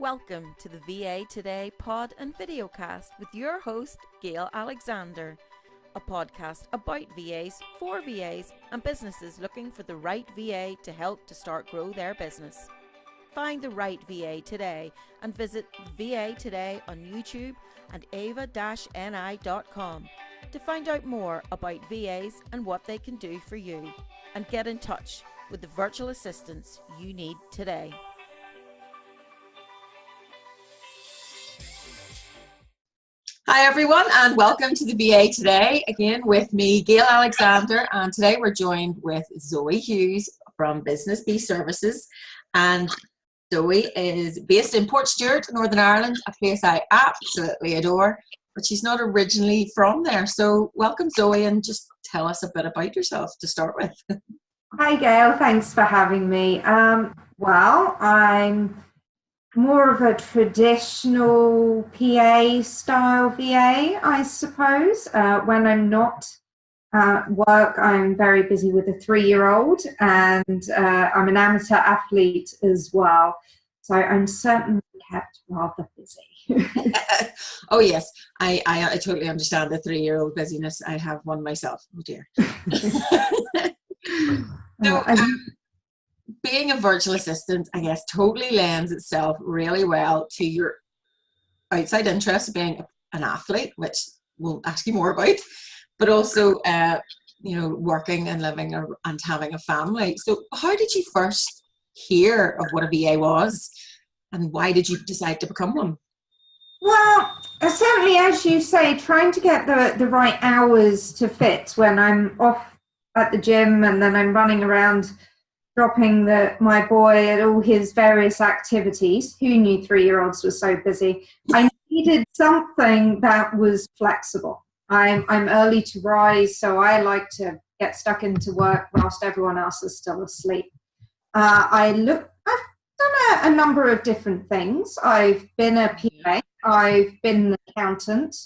Welcome to the VA Today pod and videocast with your host, Gail Alexander, a podcast about VAs, for VAs, and businesses looking for the right VA to help to start grow their business. Find the right VA today and visit VA Today on YouTube and ava-ni.com to find out more about VAs and what they can do for you, and get in touch with the virtual assistants you need today. Hi everyone, and welcome to the VA Today, again with me, Gail Alexander, and today we're joined with Zoey Hughes from Business Bee Services. And Zoey is based in Portstewart, Northern Ireland, a place I absolutely adore, but she's not originally from there. So welcome, Zoey, and just tell us a bit about yourself to start with. Hi Gail, thanks for having me. Well, I'm more of a traditional PA style VA, I suppose. When I'm not at work, I'm very busy with a 3-year-old, and I'm an amateur athlete as well. So I'm certainly kept rather busy. Oh yes, I totally understand the 3-year-old busyness. I have one myself. Oh dear. So, being a virtual assistant, I guess, totally lends itself really well to your outside interest of being an athlete, which we'll ask you more about, but also, working and living and having a family. So how did you first hear of what a VA was, and why did you decide to become one? Well, certainly, as you say, trying to get the right hours to fit when I'm off at the gym and then I'm running around dropping my boy at all his various activities. Who knew 3-year-olds were so busy? I needed something that was flexible. I'm early to rise, so I like to get stuck into work whilst everyone else is still asleep. I've done a number of different things. I've been a PA, I've been an accountant,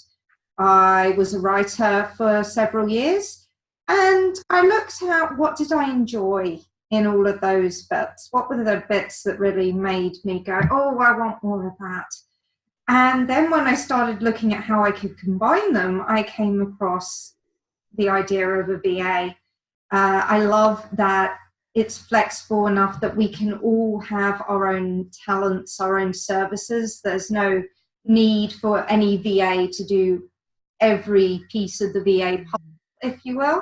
I was a writer for several years, and I looked at what did I enjoy in all of those bits. What were the bits that really made me go, oh, I want more of that? And then when I started looking at how I could combine them, I came across the idea of a VA. I love that it's flexible enough that we can all have our own talents, our own services. There's no need for any VA to do every piece of the VA puzzle, if you will.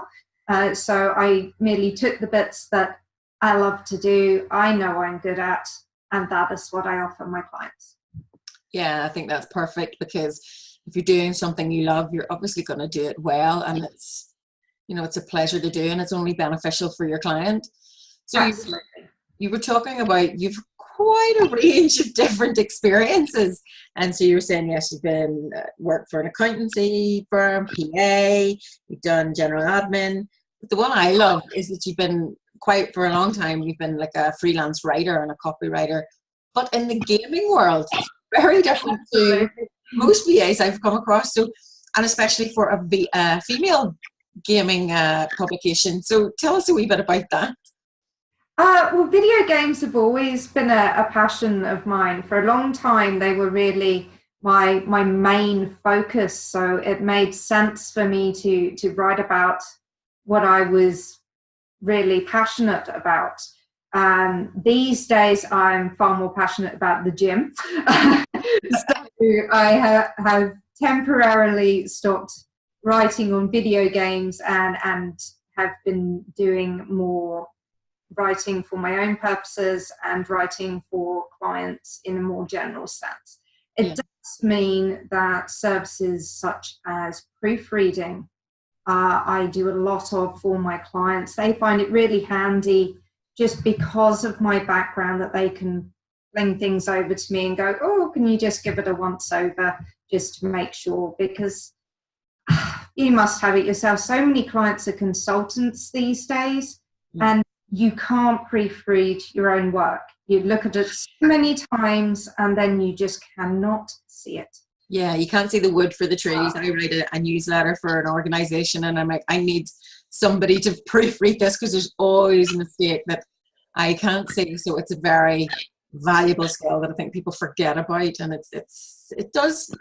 So I merely took the bits that I love to do, I know I'm good at, and that is what I offer my clients. Yeah, I think that's perfect, because if you're doing something you love, you're obviously going to do it well, and it's a pleasure to do, and it's only beneficial for your client. So you were talking about you've quite a range of different experiences, and so you were saying, yes, you've been worked for an accountancy firm, PA, you've done general admin, but the one I love is that you've been for a long time, you've been like a freelance writer and a copywriter, but in the gaming world, it's very different to most VAs I've come across. So, and especially for a female gaming publication. So tell us a wee bit about that. Well, video games have always been a passion of mine. For a long time, they were really my main focus. So it made sense for me to write about what I was really passionate about. These days I'm far more passionate about the gym. So I have temporarily stopped writing on video games and have been doing more writing for my own purposes and writing for clients in a more general sense. It does mean that services such as proofreading I do a lot of for my clients. They find it really handy just because of my background that they can fling things over to me and go, oh, can you just give it a once over just to make sure, because you must have it yourself. So many clients are consultants these days, and you can't proofread your own work. You look at it so many times and then you just cannot see it. Yeah, you can't see the wood for the trees. I write a newsletter for an organization, and I'm like, I need somebody to proofread this because there's always a mistake that I can't see. So it's a very valuable skill that I think people forget about, and it does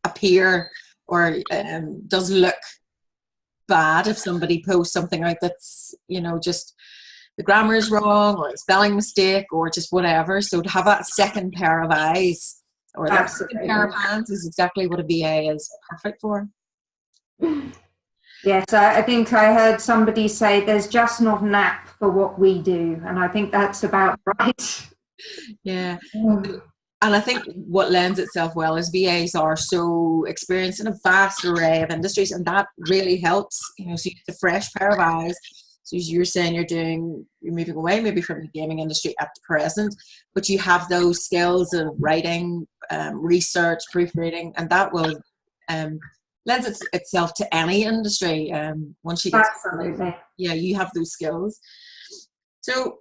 appear or does look bad if somebody posts something out that's, you know, just the grammar is wrong or a spelling mistake or just whatever. So to have that second pair of eyes or that second pair of hands is exactly what a VA is perfect for. Yes, I think I heard somebody say there's just not an app for what we do, and I think that's about right. Yeah. And I think what lends itself well is VAs are so experienced in a vast array of industries, and that really helps, you know, so you get a fresh pair of eyes. So as you're saying, you're moving away maybe from the gaming industry at the present, but you have those skills of writing, research, proofreading, and that will lends itself to any industry. Once you get Absolutely. Yeah, you have those skills. So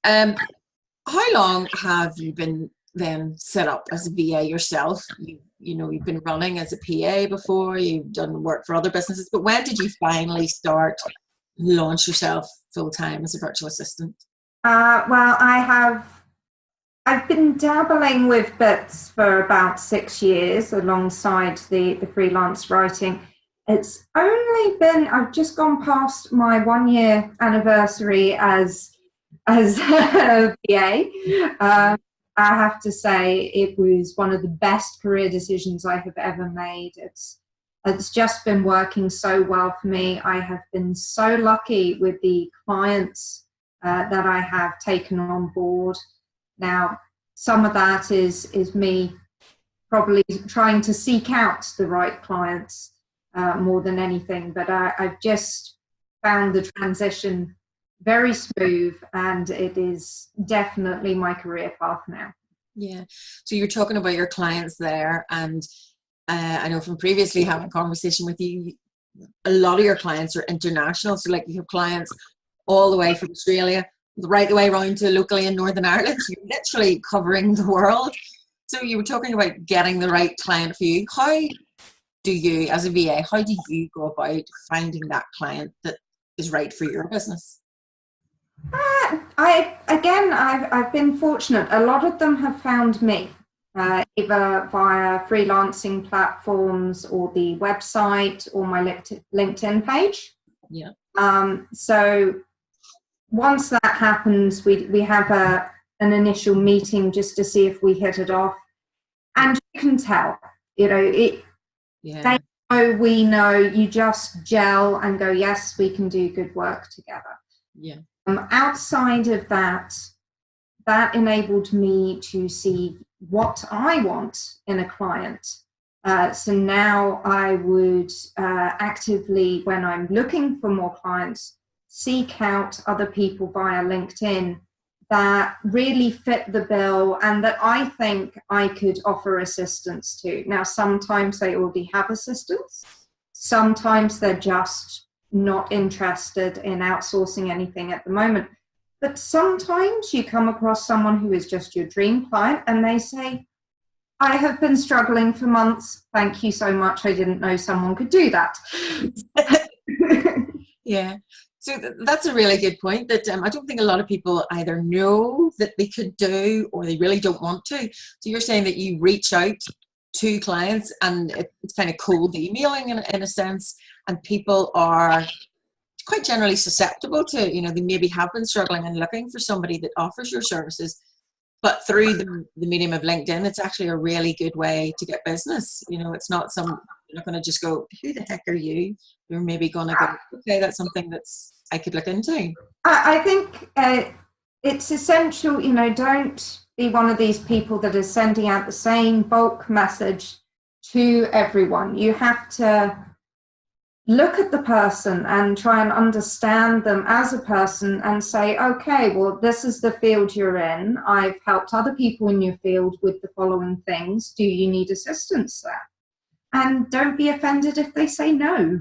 how long have you been then set up as a VA yourself? You know, you've been running as a PA before, you've done work for other businesses, but when did you finally launch yourself full-time as a virtual assistant? Well, I've been dabbling with bits for about 6 years alongside the freelance writing. It's only been, I've just gone past my 1-year anniversary as a VA. I have to say it was one of the best career decisions I have ever made. It's just been working so well for me. I have been so lucky with the clients that I have taken on board. Now, some of that is me probably trying to seek out the right clients more than anything, but I've just found the transition very smooth, and it is definitely my career path now. Yeah. So you're talking about your clients there, and I know from previously having a conversation with you, a lot of your clients are international. So like you have clients all the way from Australia, right the way around to locally in Northern Ireland. So you're literally covering the world. So you were talking about getting the right client for you. How do you, as a VA, how do you go about finding that client that is right for your business? I've been fortunate. A lot of them have found me, either via freelancing platforms or the website or my LinkedIn page. Yeah. So once that happens, we have an initial meeting just to see if we hit it off, and you can tell, you know, they know, we know, you just gel and go, yes, we can do good work together. Yeah. Outside of that enabled me to see what I want in a client. So now I would actively, when I'm looking for more clients, seek out other people via LinkedIn that really fit the bill and that I think I could offer assistance to. Now, sometimes they already have assistance. Sometimes they're just not interested in outsourcing anything at the moment. But sometimes you come across someone who is just your dream client and they say, I have been struggling for months. Thank you so much. I didn't know someone could do that. Yeah. So that's a really good point that I don't think a lot of people either know that they could do or they really don't want to. So you're saying that you reach out to clients and it's kind of cold emailing in a sense, and people are quite generally susceptible to, you know, they maybe have been struggling and looking for somebody that offers your services, but through the medium of LinkedIn, it's actually a really good way to get business. You know, it's not you're not going to just go, who the heck are you? You're maybe going to go, okay, that's something I could look into. I think it's essential, you know, don't be one of these people that is sending out the same bulk message to everyone. You have to look at the person and try and understand them as a person and say, okay, well, this is the field you're in. I've helped other people in your field with the following things. Do you need assistance there? And don't be offended if they say no.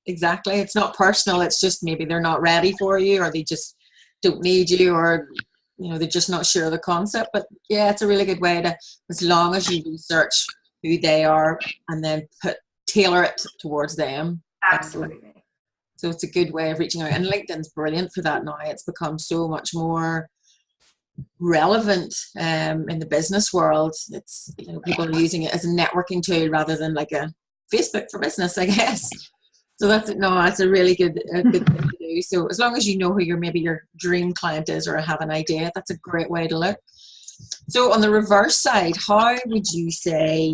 Exactly. It's not personal. It's just maybe they're not ready for you, or they just don't need you, or, you know, they're just not sure of the concept. But yeah, it's a really good way to, as long as you research who they are and then tailor it towards them. Absolutely. So it's a good way of reaching out. And LinkedIn's brilliant for that now. It's become so much more relevant in the business world. It's, you know, people are using it as a networking tool rather than like a Facebook for business, I guess. So that's a really good thing to do. So as long as you know who your dream client is or have an idea, that's a great way to look. So on the reverse side, how would you say,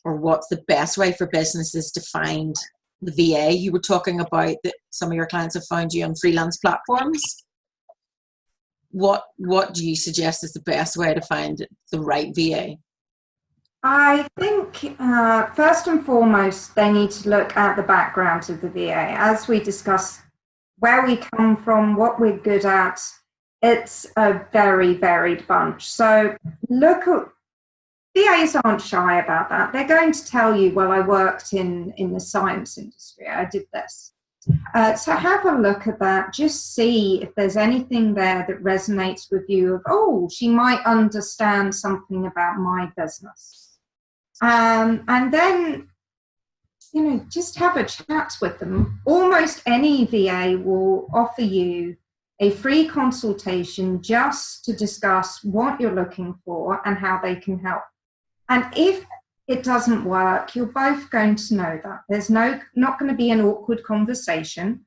or what's the best way for businesses to find the VA? You were talking about that some of your clients have found you on freelance platforms. What do you suggest is the best way to find the right VA? I think first and foremost, they need to look at the background of the VA. As we discussed, where we come from, what we're good at, it's a very varied bunch. So look at, VAs aren't shy about that. They're going to tell you, well, I worked in the science industry, I did this. So have a look at that, just see if there's anything there that resonates with you of, oh, she might understand something about my business. And then, you know, just have a chat with them. Almost any VA will offer you a free consultation just to discuss what you're looking for and how they can help. And if it doesn't work, you're both going to know that. There's not going to be an awkward conversation.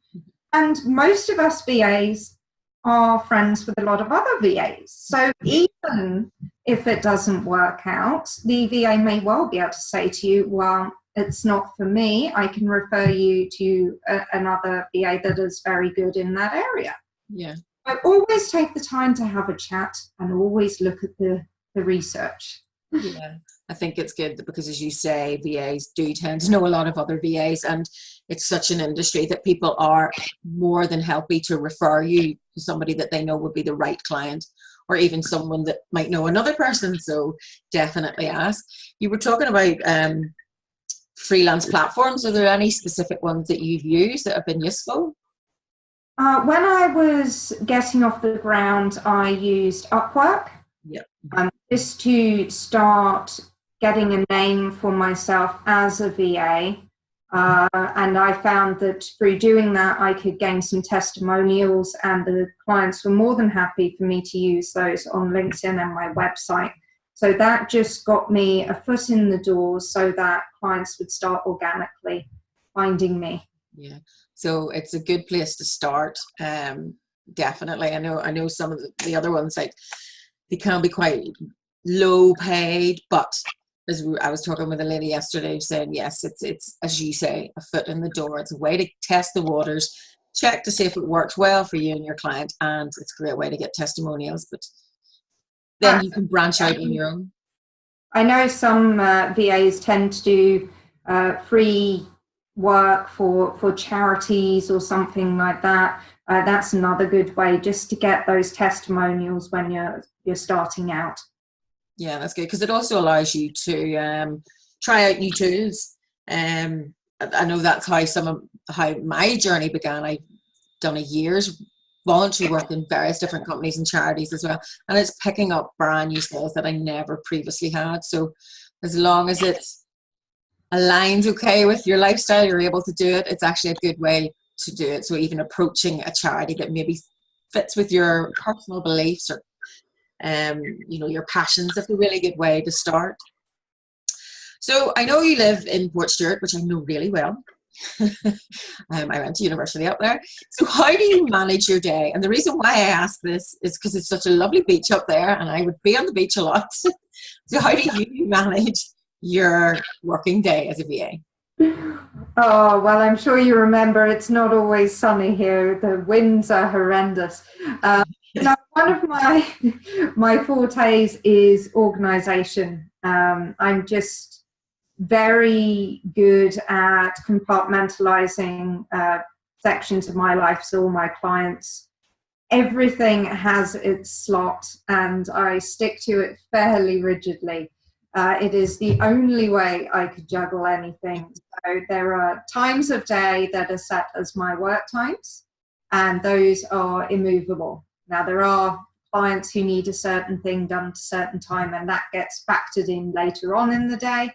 And most of us VAs are friends with a lot of other VAs. So even if it doesn't work out, the VA may well be able to say to you, well, it's not for me. I can refer you to another VA that is very good in that area. Yeah. But always take the time to have a chat and always look at the research. Yeah, I think it's good because, as you say, VAs do tend to know a lot of other VAs, and it's such an industry that people are more than happy to refer you to somebody that they know would be the right client, or even someone that might know another person. So definitely ask. You were talking about freelance platforms. Are there any specific ones that you've used that have been useful? When I was getting off the ground, I used Upwork. Yep. Just to start getting a name for myself as a VA. And I found that through doing that, I could gain some testimonials, and the clients were more than happy for me to use those on LinkedIn and my website. So that just got me a foot in the door so that clients would start organically finding me. Yeah, so it's a good place to start. Definitely. I know some of the other ones, like, they can be quite low paid, but as I was talking with a lady yesterday saying, yes, it's as you say, a foot in the door. It's a way to test the waters, check to see if it works well for you and your client, and it's a great way to get testimonials. But then you can branch out on your own. I know some VAs tend to do free work for charities or something like that. That's another good way just to get those testimonials when you're starting out. Yeah, that's good, because it also allows you to try out new tools. I know that's how my journey began. I've done a year's voluntary work in various different companies and charities as well, and it's picking up brand new skills that I never previously had. So as long as it aligns okay with your lifestyle, you're able to do it. It's actually a good way to do it. So even approaching a charity that maybe fits with your personal beliefs or your passions, that's a really good way to start. So I know you live in Portstewart, which I know really well. I went to university up there. So how do you manage your day? And the reason why I ask this is because it's such a lovely beach up there, and I would be on the beach a lot. So how do you manage your working day as a VA? Oh, well, I'm sure you remember it's not always sunny here. The winds are horrendous. One of my fortes is organization. I'm just very good at compartmentalizing sections of my life. So all my clients, everything has its slot, and I stick to it fairly rigidly. It is the only way I could juggle anything. So there are times of day that are set as my work times, and those are immovable. Now, there are clients who need a certain thing done at a certain time, and that gets factored in later on in the day.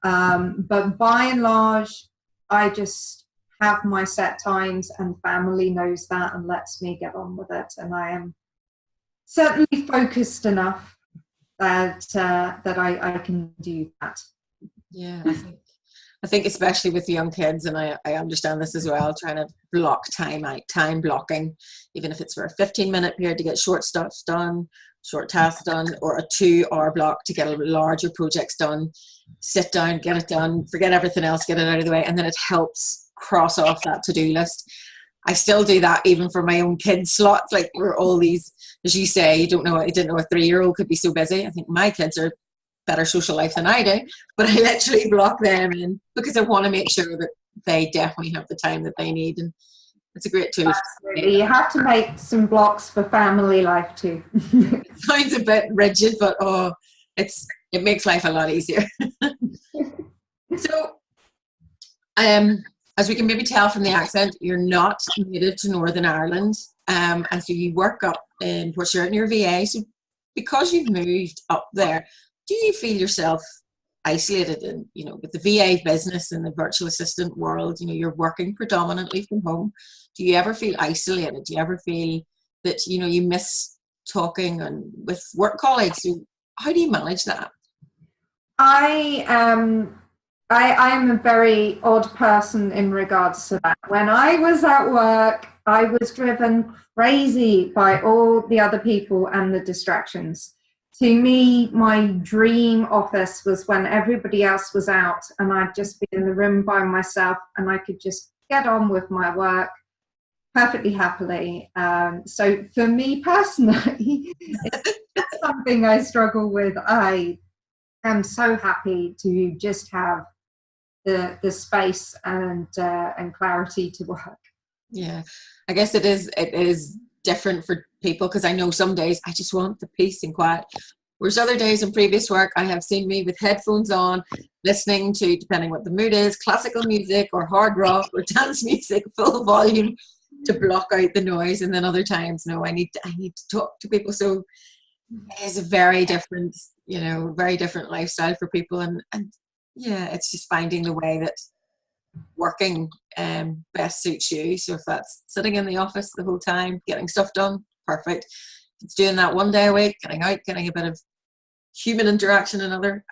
But by and large, I just have my set times, and family knows that and lets me get on with it. And I am certainly focused enough that I can do that. Yeah, I think especially with young kids, and I understand this as well, trying to block time out, time blocking, even if it's for a 15-minute period to get short stuff done, short tasks done, or a 2-hour block to get larger projects done. Sit down, get it done, forget everything else, get it out of the way, and then it helps cross off that to-do list. I still do that even for my own kids' slots. Like, we're all these, as you say, you didn't know a 3-year-old could be so busy. I think my kids are better social life than I do, but I literally block them in because I want to make sure that they definitely have the time that they need, and it's a great tool. Absolutely. You have to make some blocks for family life too. It sounds a bit rigid, but it makes life a lot easier. So, as we can maybe tell from the accent, you're not native to Northern Ireland, and so you work up in Portshire and you're a VA. So, because you've moved up there, do you feel yourself isolated in, with the VA business and the virtual assistant world? You're working predominantly from home. Do you ever feel isolated? Do you ever feel that, you miss talking with work colleagues? So how do you manage that? I am a very odd person in regards to that. When I was at work, I was driven crazy by all the other people and the distractions. To me, my dream office was when everybody else was out and I'd just be in the room by myself and I could just get on with my work perfectly happily. So for me personally, it's something I struggle with. I am so happy to just have the space and clarity to work. Yeah, I guess it is different for people, because I know some days I just want the peace and quiet, whereas other days in previous work I have seen me with headphones on, listening to, depending what the mood is, classical music or hard rock or dance music, full volume, to block out the noise. And then other times, no, I need to talk to people. So it is a very different lifestyle for people, and yeah, it's just finding the way that working best suits you. So if that's sitting in the office the whole time, getting stuff done, perfect. If it's doing that one day a week, getting out, getting a bit of human interaction, the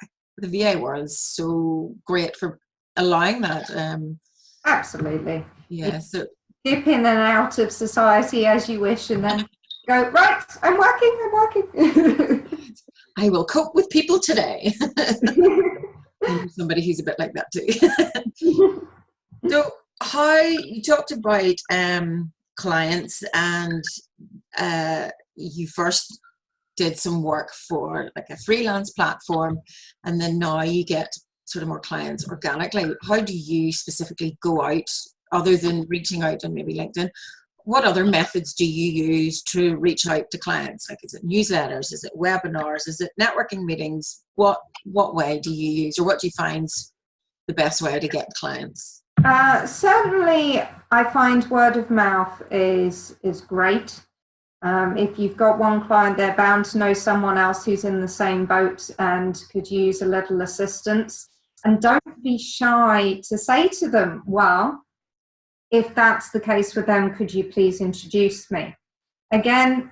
VA world is so great for allowing that. Absolutely. Yeah. So dip in and out of society as you wish, and then go, right, I'm working. I will cope with people today. Somebody who's a bit like that too. So how you talked about clients, and you first did some work for like a freelance platform, and then now you get sort of more clients organically. How do you specifically go out, other than reaching out on maybe LinkedIn? What other methods do you use to reach out to clients? Like, is it newsletters? Is it webinars? Is it networking meetings? What way do you use, or what do you find the best way to get clients? Certainly, I find word of mouth is great. If you've got one client, they're bound to know someone else who's in the same boat and could use a little assistance. And don't be shy to say to them, well, if that's the case with them, could you please introduce me? Again,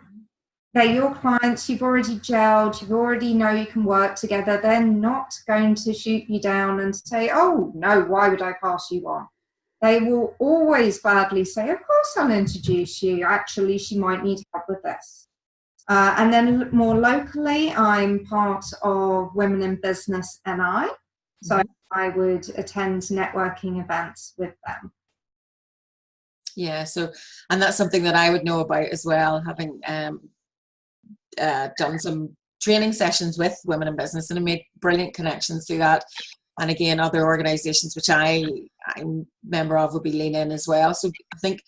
they're your clients, you've already gelled, you already know you can work together. They're not going to shoot you down and say, oh, no, why would I pass you on? They will always gladly say, of course I'll introduce you. Actually, she might need help with this. And then more locally, I'm part of Women in Business NI. So I would attend networking events with them. Yeah, so, and that's something that I would know about as well, having done some training sessions with Women in Business, and I made brilliant connections through that. And again, other organizations which I'm a member of will be lean in as well. So I think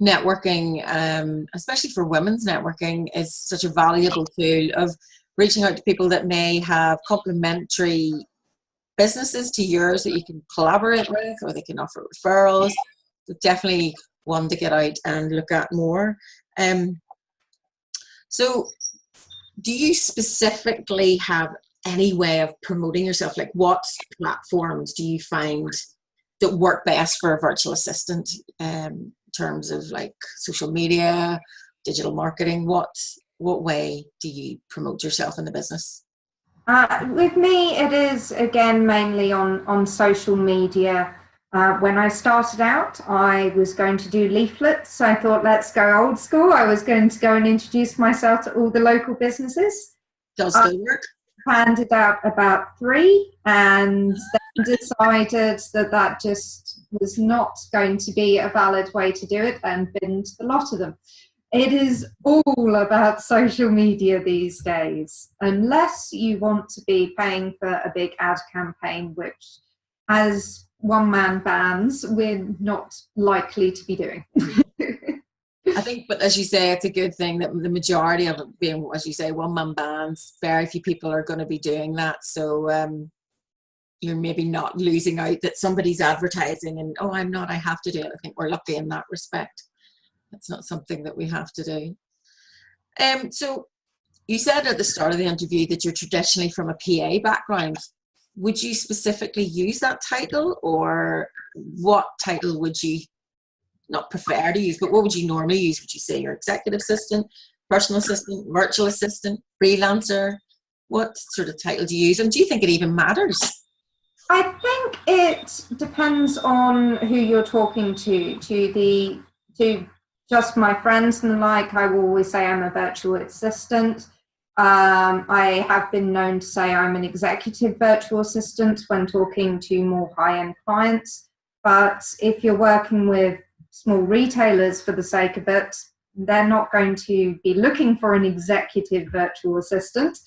networking, especially for women's networking, is such a valuable tool of reaching out to people that may have complementary businesses to yours that you can collaborate with, or they can offer referrals. So definitely one to get out and look at more. So do you specifically have any way of promoting yourself? Like, what platforms do you find that work best for a virtual assistant in terms of like social media, digital marketing? What way do you promote yourself in the business? With me, it is again mainly on social media. When I started out, I was going to do leaflets. So I thought, let's go old school. I was going to go and introduce myself to all the local businesses. Does still work? Handed out about 3 and then decided that just was not going to be a valid way to do it and binned a lot of them. It is all about social media these days, unless you want to be paying for a big ad campaign, which as one-man bands, we're not likely to be doing. I think, but as you say, it's a good thing that the majority of it being, as you say, one-man bands, very few people are going to be doing that. So you're maybe not losing out that somebody's advertising and, oh, I'm not, I have to do it. I think we're lucky in that respect. It's not something that we have to do. So you said at the start of the interview that you're traditionally from a PA background. Would you specifically use that title, or what title would you not prefer to use, but what would you normally use? Would you say you're executive assistant, personal assistant, virtual assistant, freelancer? What sort of title do you use? And do you think it even matters? I think it depends on who you're talking to just my friends and the like. I will always say I'm a virtual assistant. I have been known to say I'm an executive virtual assistant when talking to more high-end clients. But if you're working with small retailers for the sake of it, they're not going to be looking for an executive virtual assistant.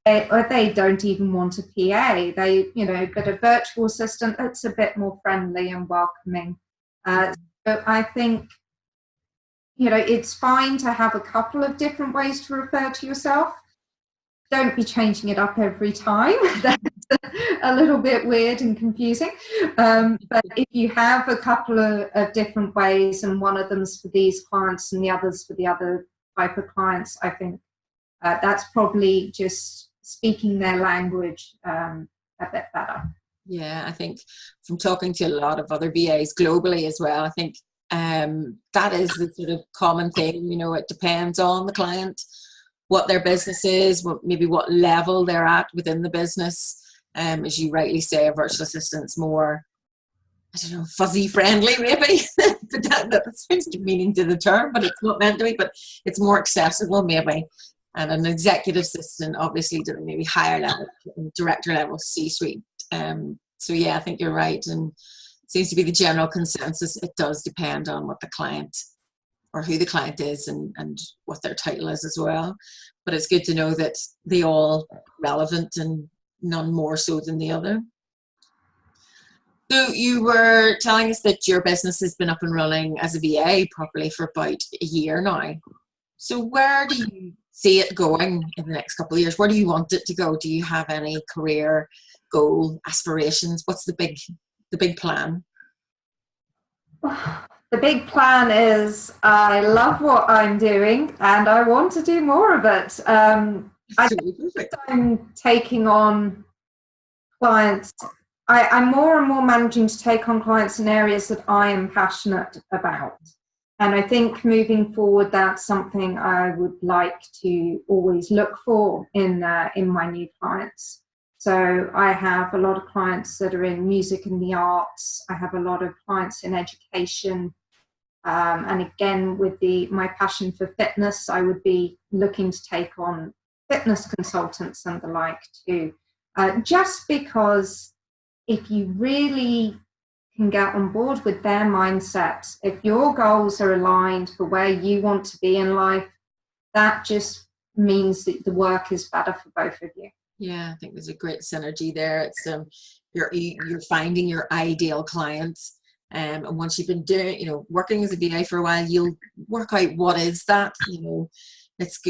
Or they don't even want a PA. But a virtual assistant, it's a bit more friendly and welcoming. So I think, it's fine to have a couple of different ways to refer to yourself. Don't be changing it up every time. That's a little bit weird and confusing. But if you have a couple of different ways, and one of them's for these clients and the other's for the other type of clients, I think that's probably just speaking their language a bit better. Yeah, I think from talking to a lot of other VAs globally as well, I think that is the sort of common thing. It depends on the client, what their business is, maybe what level they're at within the business. As you rightly say, a virtual assistant's more, I don't know, fuzzy friendly maybe. But that seems to meaning to the term, but it's not meant to be, but it's more accessible maybe. And an executive assistant obviously to maybe higher level, director level, C-suite. So yeah, I think you're right. And it seems to be the general consensus. It does depend on what the client or who the client is and what their title is as well. But it's good to know that they all relevant and none more so than the other. So you were telling us that your business has been up and running as a VA properly for about a year now. So where do you see it going in the next couple of years? Where do you want it to go? Do you have any career goal, aspirations? What's the big plan? The big plan is I love what I'm doing and I want to do more of it. I'm taking on clients. I'm more and more managing to take on clients in areas that I am passionate about. And I think moving forward, that's something I would like to always look for in my new clients. So I have a lot of clients that are in music and the arts. I have a lot of clients in education. And again, with my passion for fitness, I would be looking to take on fitness consultants and the like too. Just because if you really can get on board with their mindset, if your goals are aligned for where you want to be in life, that just means that the work is better for both of you. Yeah, I think there's a great synergy there. It's you're finding your ideal clients, and once you've been doing, working as a VA for a while, you'll work out what is that. It's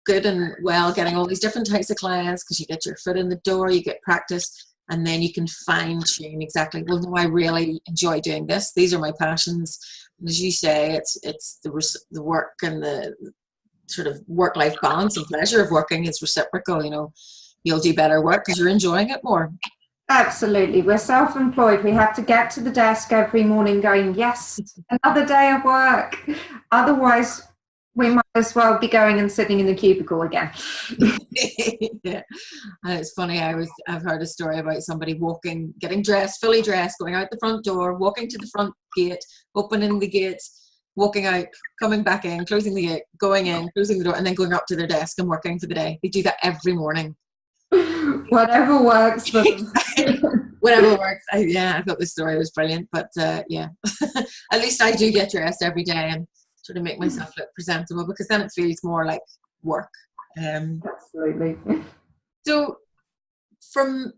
good and well getting all these different types of clients because you get your foot in the door, you get practice, and then you can fine tune exactly. Well, no, I really enjoy doing this. These are my passions. And as you say, it's the work and the sort of work-life balance and pleasure of working is reciprocal. You'll do better work because you're enjoying it more. Absolutely. We're self-employed. We have to get to the desk every morning going, yes, another day of work. Otherwise, we might as well be going and sitting in the cubicle again. Yeah. And it's funny, I've heard a story about somebody walking, getting dressed, fully dressed, going out the front door, walking to the front gate, opening the gate, walking out, coming back in, closing the gate, going in, closing the door, and then going up to their desk and working for the day. They do that every morning. Whatever works for them. Whatever works. I thought the story was brilliant, but yeah, at least I do get dressed every day and sort of make myself look presentable, because then it feels more like work. Absolutely. So from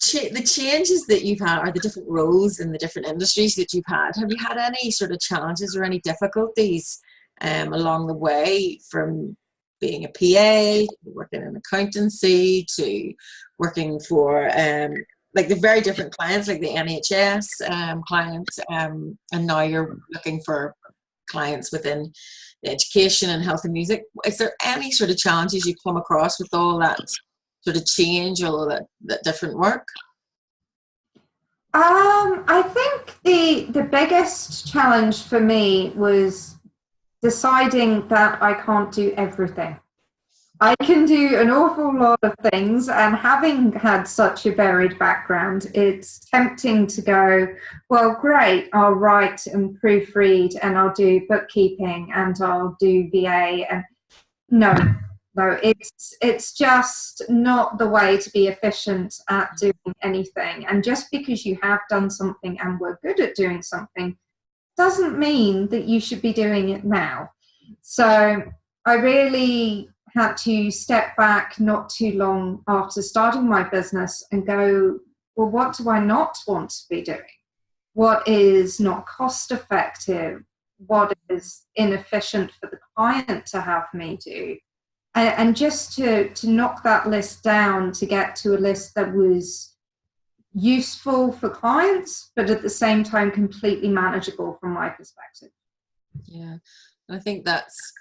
the changes that you've had, or the different roles in the different industries that you've had, have you had any sort of challenges or any difficulties along the way, from being a PA, working in accountancy, to working for like the very different clients, like the NHS clients, and now you're looking for clients within the education and health and music? Is there any sort of challenges you come across with all that sort of change, all that different work? I think the biggest challenge for me was deciding that I can't do everything. I can do an awful lot of things, and having had such a varied background, it's tempting to go, well, great, I'll write and proofread, and I'll do bookkeeping, and I'll do VA, and no, it's just not the way to be efficient at doing anything. And just because you have done something and were good at doing something doesn't mean that you should be doing it now. So I really had to step back not too long after starting my business and go, well, what do I not want to be doing? What is not cost effective? What is inefficient for the client to have me do? And just to knock that list down to get to a list that was useful for clients, but at the same time completely manageable from my perspective. Yeah, I think that's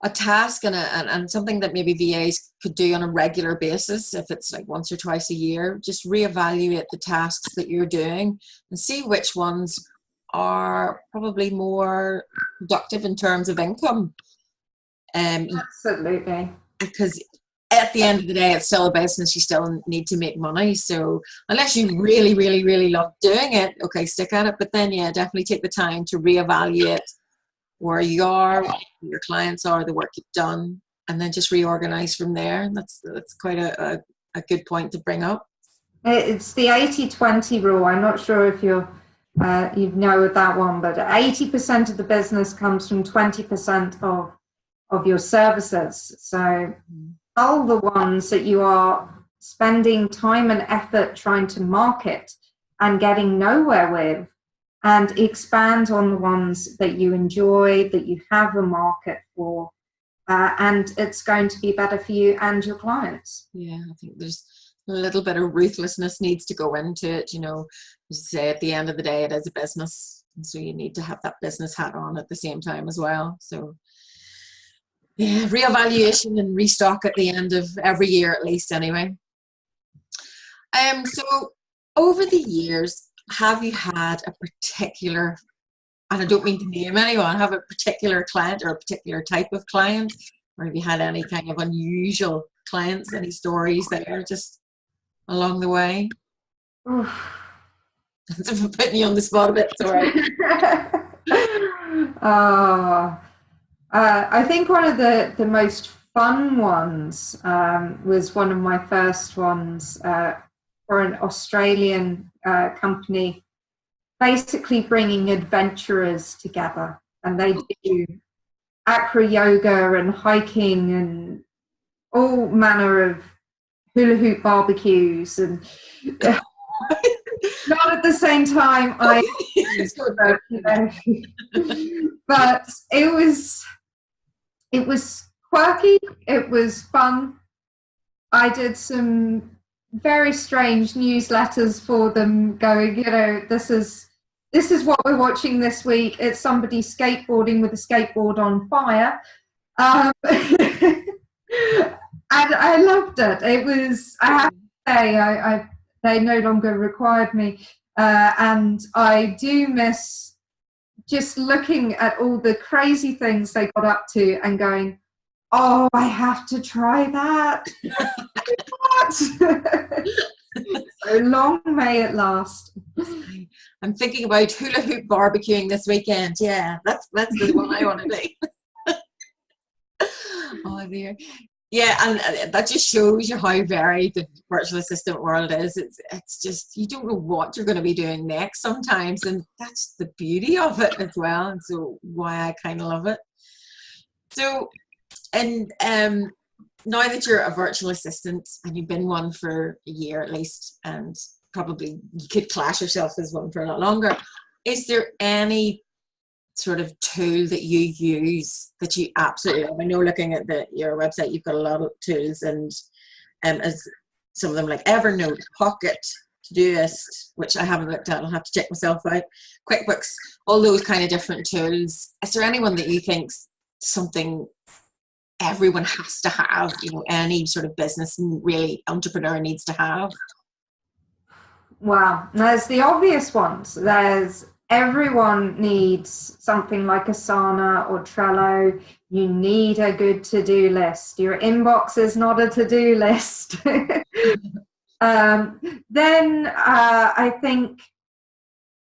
a task and something that maybe VAs could do on a regular basis, if it's like once or twice a year. Just reevaluate the tasks that you're doing and see which ones are probably more productive in terms of income. Absolutely. Because at the end of the day, it's still a business. You still need to make money. So unless you really, really, really love doing it, okay, stick at it. But then, yeah, definitely take the time to reevaluate where you are, what your clients are, the work you've done, and then just reorganize from there. That's quite a good point to bring up. It's the 80-20 rule. I'm not sure if you know that one, but 80% of the business comes from 20% of your services. So all the ones that you are spending time and effort trying to market and getting nowhere with, and expand on the ones that you enjoy, that you have a market for, and it's going to be better for you and your clients. Yeah, I think there's a little bit of ruthlessness needs to go into it. You know, as you say, at the end of the day, it is a business, and so you need to have that business hat on at the same time as well. So yeah, reevaluation and restock at the end of every year at least, anyway. So over the years, have you had a particular, and I don't mean to name anyone, have a particular client or a particular type of client, or have you had any kind of unusual clients, any stories there just along the way? I'm putting you on the spot a bit, sorry. I think one of the most fun ones was one of my first ones for an Australian company, basically bringing adventurers together, and they do acro yoga and hiking and all manner of hula hoop barbecues, and not at the same time but it was quirky, it was fun. I did some very strange newsletters for them, going, you know, this is what we're watching this week. It's somebody skateboarding with a skateboard on fire. And I loved it. It was, I have to say, they no longer required me. And I do miss just looking at all the crazy things they got up to and going, oh, I have to try that. What? So long may it last. I'm thinking about hula hoop barbecuing this weekend. Yeah, that's the one I want to do. Oh dear. Yeah, and that just shows you how varied the virtual assistant world is. It's just, you don't know what you're going to be doing next sometimes, and that's the beauty of it as well, and so why I kind of love it. So, and now that you're a virtual assistant and you've been one for a year at least, and probably you could class yourself as one for a lot longer, is there any sort of tool that you use that you absolutely love? I know looking at your website, you've got a lot of tools, and as some of them like Evernote, Pocket, Todoist, which I haven't looked at, I'll have to check myself out, QuickBooks, all those kind of different tools. Is there anyone that you think's something everyone has to have, you know, any sort of business really entrepreneur needs to have? Well, there's the obvious ones. Everyone needs something like Asana or Trello. You need a good to-do list. Your inbox is not a to-do list. Then I think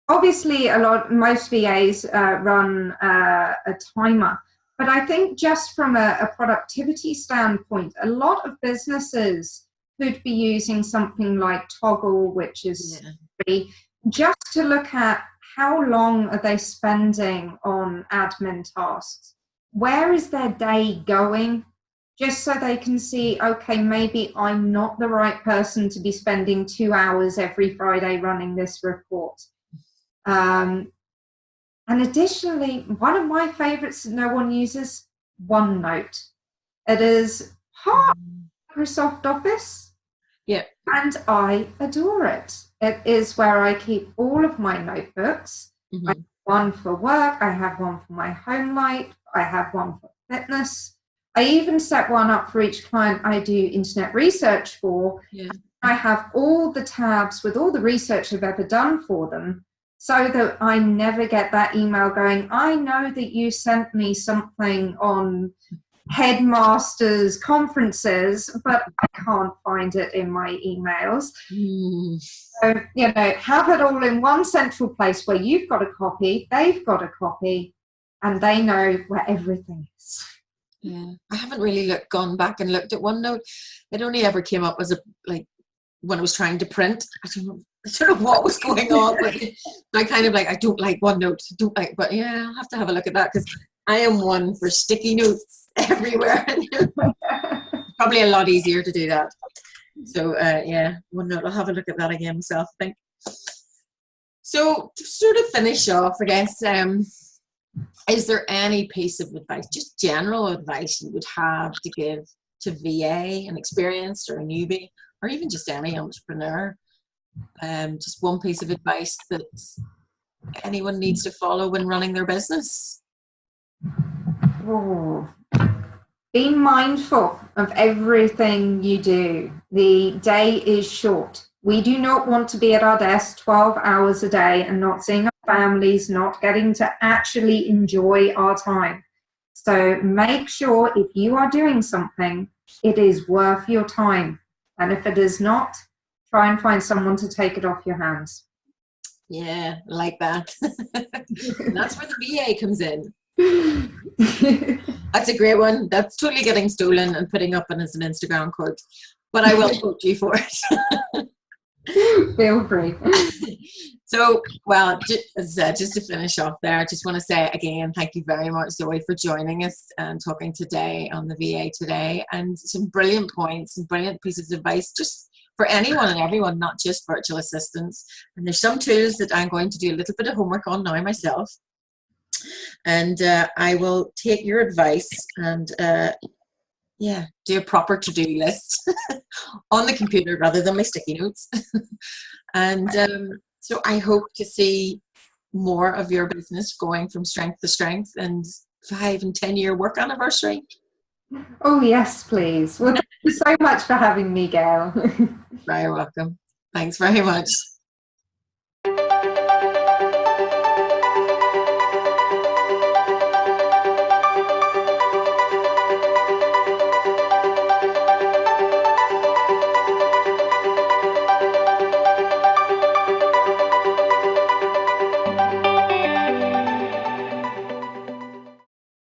obviously most VAs run a timer, but I think just from a productivity standpoint, a lot of businesses could be using something like Toggle, which is free, just to look at how long are they spending on admin tasks? Where is their day going? Just so they can see, okay, maybe I'm not the right person to be spending 2 hours every Friday running this report. And additionally, one of my favorites that no one uses, OneNote. It is part of Microsoft Office. Yeah. And I adore it. It is where I keep all of my notebooks. Mm-hmm. I have one for work, I have one for my home life, I have one for fitness. I even set one up for each client I do internet research for. Yeah. I have all the tabs with all the research I've ever done for them, so that I never get that email going, I know that you sent me something on headmasters conferences, but I can't find it in my emails. So, you know, have it all in one central place where you've got a copy, they've got a copy, and they know where everything is. Yeah, I haven't really gone back and looked at OneNote. It only ever came up as when I was trying to print. I don't know what was going on, but I kind of I don't like OneNote. But yeah, I'll have to have a look at that, because I am one for sticky notes everywhere. Probably a lot easier to do that. So yeah, OneNote, I'll have a look at that again myself, I think. So to sort of finish off, I guess, is there any piece of advice, just general advice, you would have to give to VA, an experienced or a newbie, or even just any entrepreneur? Just one piece of advice that anyone needs to follow when running their business? Oh. Be mindful of everything you do. The day is short. We do not want to be at our desk 12 hours a day and not seeing our families, not getting to actually enjoy our time. So make sure if you are doing something, it is worth your time. And if it is not, try and find someone to take it off your hands. Yeah, like that. That's where the VA comes in. That's a great one. That's totally getting stolen and putting up as an Instagram quote, but I will quote you for it. Feel free. So, well, just to finish off there, I just want to say again, thank you very much, Zoe, for joining us and talking today on the VA Today, and some brilliant points and brilliant pieces of advice just for anyone and everyone, not just virtual assistants. And there's some tools that I'm going to do a little bit of homework on now myself. And I will take your advice and yeah, do a proper to-do list on the computer rather than my sticky notes. And so I hope to see more of your business going from strength to strength, and 5 and 10 year work anniversary. Oh yes, please. Well, thank you so much for having me, Gail. Very welcome. Thanks very much.